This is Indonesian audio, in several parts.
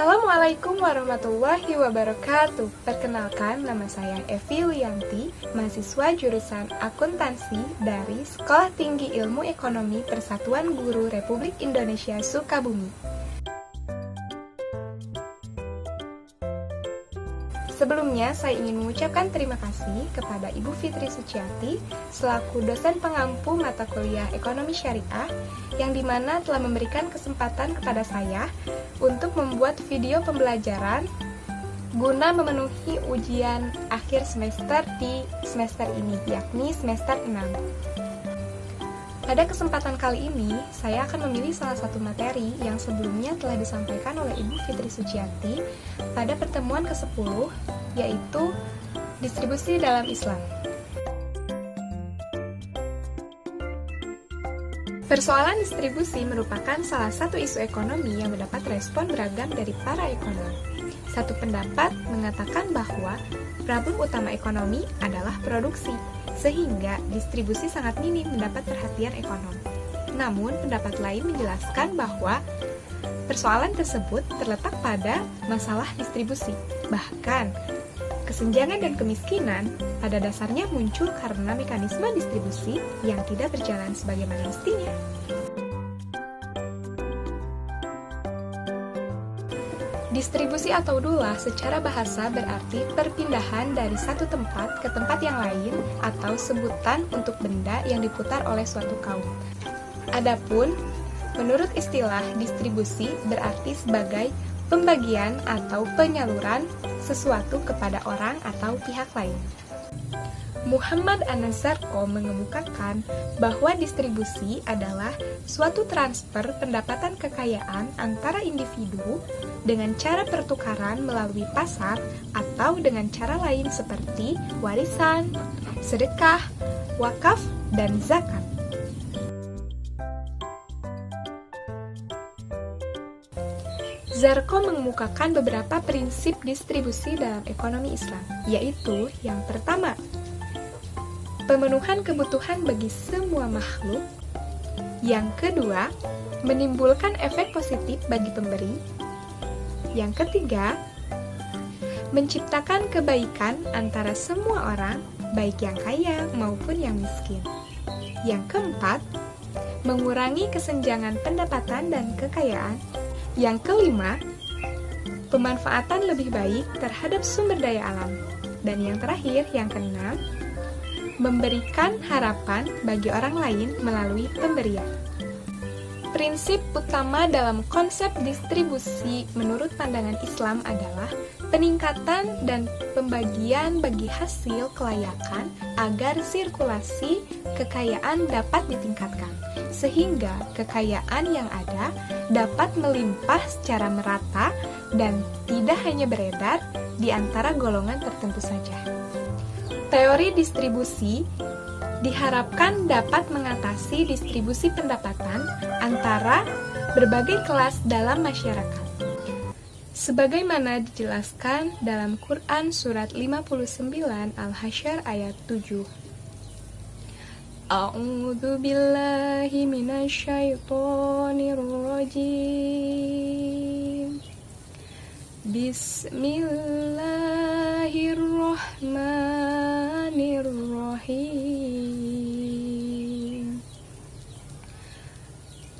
Assalamualaikum warahmatullahi wabarakatuh. Perkenalkan, nama saya Evi Wiyanti, mahasiswa jurusan Akuntansi dari Sekolah Tinggi Ilmu Ekonomi Persatuan Guru Republik Indonesia Sukabumi. Sebelumnya, saya ingin mengucapkan terima kasih kepada Ibu Fitri Suciati selaku dosen pengampu mata kuliah Ekonomi Syariah yang dimana telah memberikan kesempatan kepada saya untuk membuat video pembelajaran guna memenuhi ujian akhir semester di semester ini, yakni semester 6. Pada kesempatan kali ini, saya akan memilih salah satu materi yang sebelumnya telah disampaikan oleh Ibu Fitri Suciati pada pertemuan ke-10, yaitu distribusi dalam Islam. Persoalan distribusi merupakan salah satu isu ekonomi yang mendapat respon beragam dari para ekonom. Satu pendapat mengatakan bahwa problem utama ekonomi adalah produksi, sehingga distribusi sangat minim mendapat perhatian ekonom. Namun, pendapat lain menjelaskan bahwa persoalan tersebut terletak pada masalah distribusi. Bahkan, kesenjangan dan kemiskinan pada dasarnya muncul karena mekanisme distribusi yang tidak berjalan sebagaimana mestinya. Distribusi atau dulah secara bahasa berarti perpindahan dari satu tempat ke tempat yang lain atau sebutan untuk benda yang diputar oleh suatu kaum. Adapun, menurut istilah distribusi berarti sebagai pembagian atau penyaluran sesuatu kepada orang atau pihak lain. Muhammad An-Nazarko mengemukakan bahwa distribusi adalah suatu transfer pendapatan kekayaan antara individu dengan cara pertukaran melalui pasar atau dengan cara lain seperti warisan, sedekah, wakaf, dan zakat. Zarko mengemukakan beberapa prinsip distribusi dalam ekonomi Islam, yaitu yang pertama, pemenuhan kebutuhan bagi semua makhluk. Yang kedua, menimbulkan efek positif bagi pemberi. Yang ketiga, menciptakan kebaikan antara semua orang, baik yang kaya maupun yang miskin. Yang keempat, mengurangi kesenjangan pendapatan dan kekayaan. Yang kelima, pemanfaatan lebih baik terhadap sumber daya alam. Dan yang terakhir, yang keenam, memberikan harapan bagi orang lain melalui pemberian. Prinsip utama dalam konsep distribusi menurut pandangan Islam adalah peningkatan dan pembagian bagi hasil kelayakan agar sirkulasi kekayaan dapat ditingkatkan, sehingga kekayaan yang ada dapat melimpah secara merata dan tidak hanya beredar di antara golongan tertentu saja. Teori distribusi diharapkan dapat mengatasi distribusi pendapatan antara berbagai kelas dalam masyarakat. Sebagaimana dijelaskan dalam Quran Surat 59 Al-Hasyr ayat 7. A'udzu billahi minasyaitonir rajim. Bismillahirrahmanirrahim.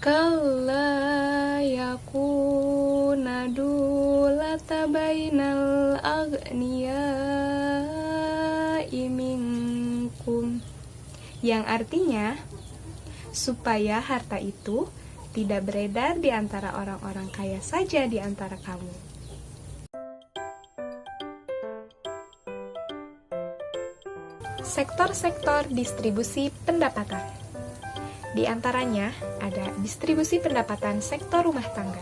Kalla yakuna dulata bainal aghniyai minkum. Yang artinya, supaya harta itu tidak beredar di antara orang-orang kaya saja di antara kamu. Sektor-sektor distribusi pendapatan. Di antaranya ada distribusi pendapatan sektor rumah tangga.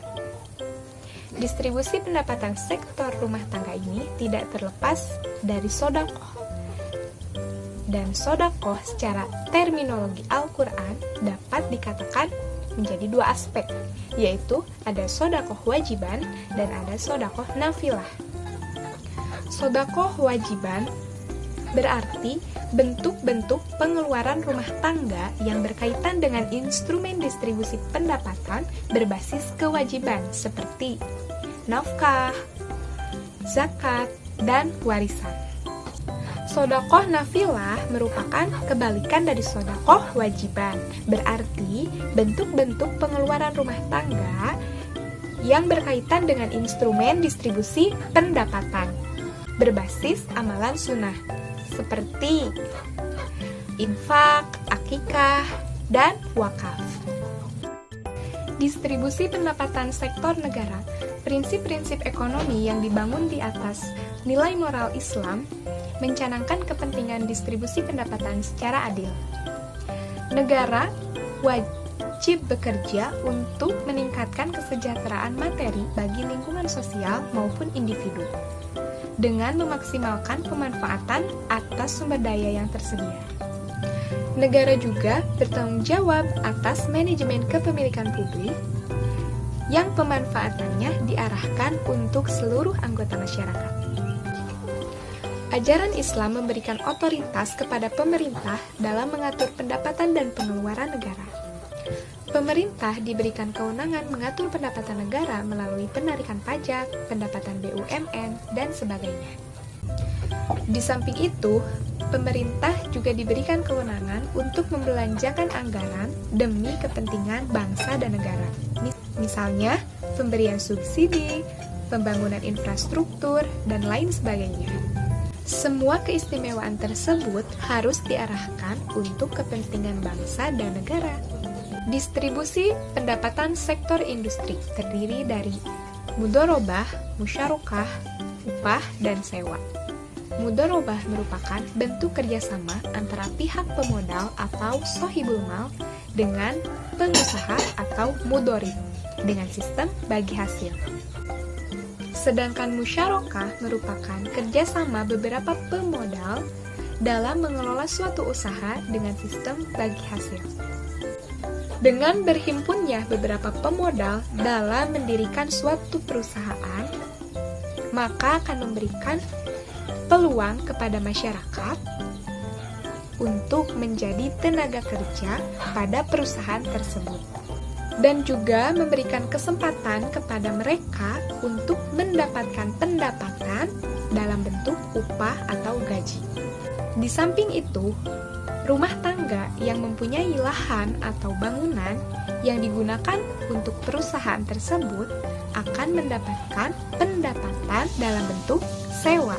Distribusi pendapatan sektor rumah tangga ini tidak terlepas dari sodakoh. Dan sodakoh secara terminologi Al-Quran dapat dikatakan menjadi dua aspek, yaitu ada sodakoh wajiban dan ada sodakoh nafilah. Sodakoh wajiban berarti bentuk-bentuk pengeluaran rumah tangga yang berkaitan dengan instrumen distribusi pendapatan berbasis kewajiban seperti nafkah, zakat, dan warisan. Sodakoh nafilah merupakan kebalikan dari sodakoh wajiban, berarti bentuk-bentuk pengeluaran rumah tangga yang berkaitan dengan instrumen distribusi pendapatan berbasis amalan sunnah, seperti infak, akikah, dan wakaf. Distribusi pendapatan sektor negara, prinsip-prinsip ekonomi yang dibangun di atas nilai moral Islam mencanangkan kepentingan distribusi pendapatan secara adil. Negara wajib bekerja untuk meningkatkan kesejahteraan materi bagi lingkungan sosial maupun individu, dengan memaksimalkan pemanfaatan atas sumber daya yang tersedia. Negara juga bertanggung jawab atas manajemen kepemilikan publik yang pemanfaatannya diarahkan untuk seluruh anggota masyarakat. Ajaran Islam memberikan otoritas kepada pemerintah dalam mengatur pendapatan dan pengeluaran negara. Pemerintah diberikan kewenangan mengatur pendapatan negara melalui penarikan pajak, pendapatan BUMN, dan sebagainya. Di samping itu, pemerintah juga diberikan kewenangan untuk membelanjakan anggaran demi kepentingan bangsa dan negara. Misalnya, pemberian subsidi, pembangunan infrastruktur, dan lain sebagainya. Semua keistimewaan tersebut harus diarahkan untuk kepentingan bangsa dan negara. Distribusi pendapatan sektor industri terdiri dari mudharabah, musyarakah, upah, dan sewa. Mudharabah merupakan bentuk kerjasama antara pihak pemodal atau sohibul mal dengan pengusaha atau mudharib dengan sistem bagi hasil. Sedangkan musyarakah merupakan kerjasama beberapa pemodal dalam mengelola suatu usaha dengan sistem bagi hasil. Dengan berhimpunnya beberapa pemodal dalam mendirikan suatu perusahaan, maka akan memberikan peluang kepada masyarakat untuk menjadi tenaga kerja pada perusahaan tersebut, dan juga memberikan kesempatan kepada mereka untuk mendapatkan pendapatan dalam bentuk upah atau gaji. Di samping itu, rumah tangga yang mempunyai lahan atau bangunan yang digunakan untuk perusahaan tersebut akan mendapatkan pendapatan dalam bentuk sewa.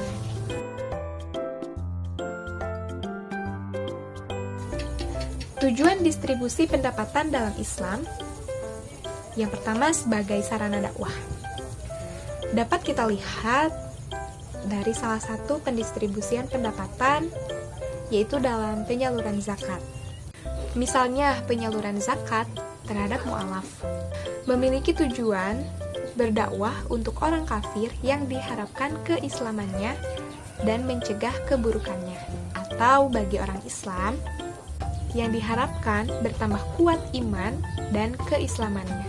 Tujuan distribusi pendapatan dalam Islam, yang pertama sebagai sarana dakwah. Dapat kita lihat dari salah satu pendistribusian pendapatan, yaitu dalam penyaluran zakat. Misalnya penyaluran zakat terhadap mu'alaf memiliki tujuan berdakwah untuk orang kafir yang diharapkan keislamannya dan mencegah keburukannya, atau bagi orang Islam yang diharapkan bertambah kuat iman dan keislamannya.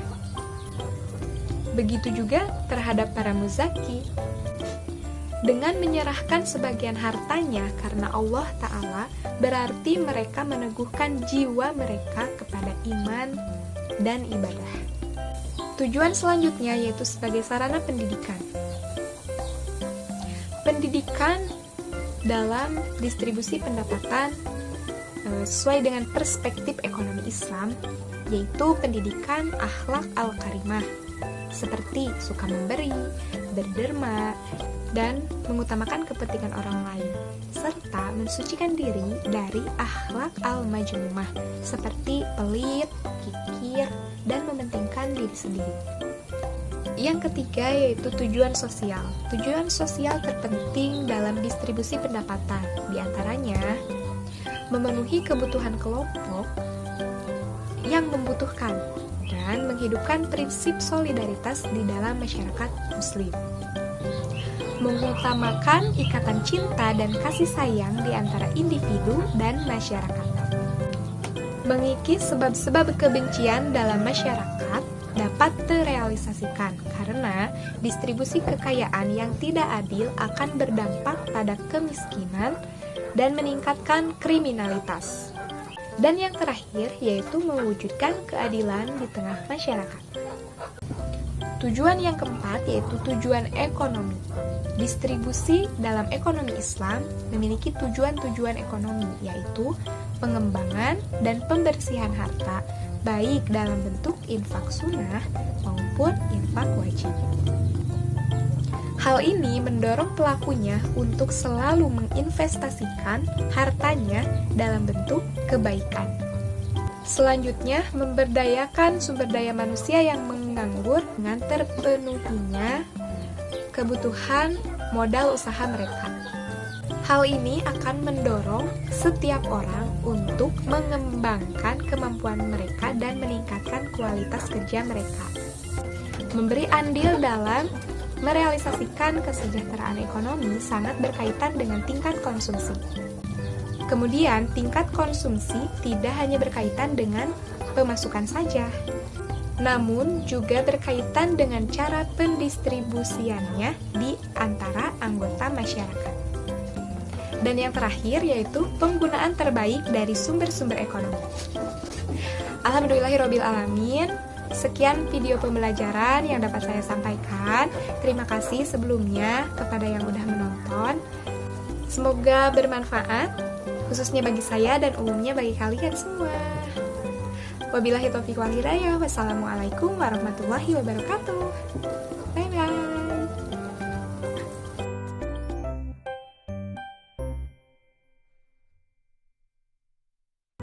Begitu juga terhadap para muzaki, dengan menyerahkan sebagian hartanya karena Allah Ta'ala, berarti mereka meneguhkan jiwa mereka kepada iman dan ibadah. Tujuan selanjutnya yaitu sebagai sarana pendidikan. Pendidikan dalam distribusi pendapatan sesuai dengan perspektif ekonomi Islam, yaitu pendidikan akhlak al-karimah, seperti suka memberi, berderma, dan mengutamakan kepentingan orang lain, serta mensucikan diri dari akhlak al-majmumah, seperti pelit, kikir, dan mementingkan diri sendiri. Yang ketiga yaitu tujuan sosial. Tujuan sosial terpenting dalam distribusi pendapatan, diantaranya memenuhi kebutuhan kelompok yang membutuhkan dan menghidupkan prinsip solidaritas di dalam masyarakat muslim, mengutamakan ikatan cinta dan kasih sayang di antara individu dan masyarakat, mengikis sebab-sebab kebencian dalam masyarakat dapat terrealisasikan karena distribusi kekayaan yang tidak adil akan berdampak pada kemiskinan dan meningkatkan kriminalitas. Dan yang terakhir yaitu mewujudkan keadilan di tengah masyarakat. Tujuan yang keempat yaitu tujuan ekonomi. Distribusi dalam ekonomi Islam memiliki tujuan-tujuan ekonomi, yaitu pengembangan dan pembersihan harta, baik dalam bentuk infak sunnah maupun infak wajib. Hal ini mendorong pelakunya untuk selalu menginvestasikan hartanya dalam bentuk kebaikan. Selanjutnya, memberdayakan sumber daya manusia yang menganggur dengan terpenuhinya kebutuhan modal usaha mereka. Hal ini akan mendorong setiap orang untuk mengembangkan kemampuan mereka dan meningkatkan kualitas kerja mereka. Memberi andil dalam merealisasikan kesejahteraan ekonomi sangat berkaitan dengan tingkat konsumsi. Kemudian, tingkat konsumsi tidak hanya berkaitan dengan pemasukan saja, namun juga berkaitan dengan cara pendistribusiannya di antara anggota masyarakat. Dan yang terakhir yaitu penggunaan terbaik dari sumber-sumber ekonomi. Alhamdulillahirrabbilalamin. Sekian video pembelajaran yang dapat saya sampaikan. Terima kasih sebelumnya kepada yang udah menonton. Semoga bermanfaat, khususnya bagi saya dan umumnya bagi kalian semua. Wabillahi taufiq wal hidayah. Wassalamualaikum warahmatullahi wabarakatuh. Bye bye.